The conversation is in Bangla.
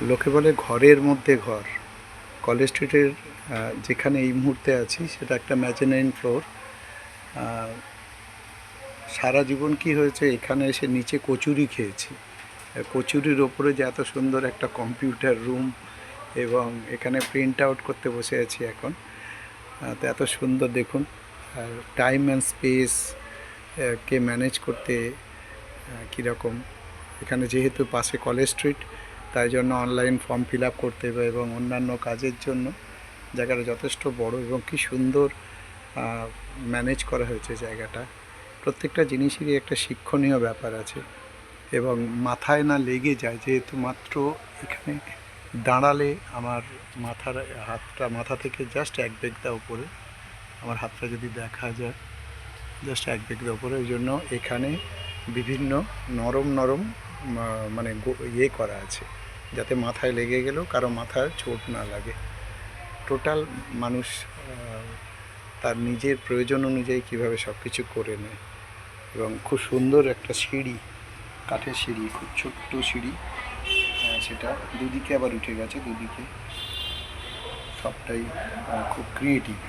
লোকে বলে ঘরের মধ্যে ঘর। কলেজ স্ট্রিটের যেখানে এই মুহূর্তে আছি সেটা একটা ম্যাজেনাইন ফ্লোর। সারা জীবন কি হয়েছে, এখানে এসে নিচে কচুরি খেয়েছি। কচুরির ওপরে যে এত সুন্দর একটা কম্পিউটার রুম, এবং এখানে প্রিন্ট আউট করতে বসে আছি এখন। তো এত সুন্দর দেখুন, time and space K manage করতে কীরকম। এখানে যেহেতু পাশে কলেজ স্ট্রিট, তাই জন্য অনলাইন ফর্ম ফিল আপ করতে হবে এবং অন্যান্য কাজের জন্য জায়গাটা যথেষ্ট বড় এবং কি সুন্দর ম্যানেজ করা হয়েছে জায়গাটা। প্রত্যেকটা জিনিসেরই একটা শিক্ষণীয় ব্যাপার আছে এবং মাথায় না লেগে যায়, যেহেতু মাত্র এখানে দাঁড়ালে আমার মাথা থেকে জাস্ট এক বেগদা উপরে, আমার হাতটা যদি দেখা যায় জাস্ট এক বেগদা উপরে। ওই জন্য এখানে বিভিন্ন নরম নরম মানে ইয়ে করা আছে, যাতে মাথায় লেগে গেলেও কারো মাথায় চোট না লাগে। টোটাল মানুষ তার নিজের প্রয়োজন অনুযায়ী কীভাবে সব কিছু করে নেয়। এবং খুব সুন্দর একটা সিঁড়ি, কাঠের সিঁড়ি, খুব ছোট্ট সিঁড়ি, সেটা দুদিকে আবার উঠে গেছে, দুদিকে সবটাই খুব ক্রিয়েটিভ।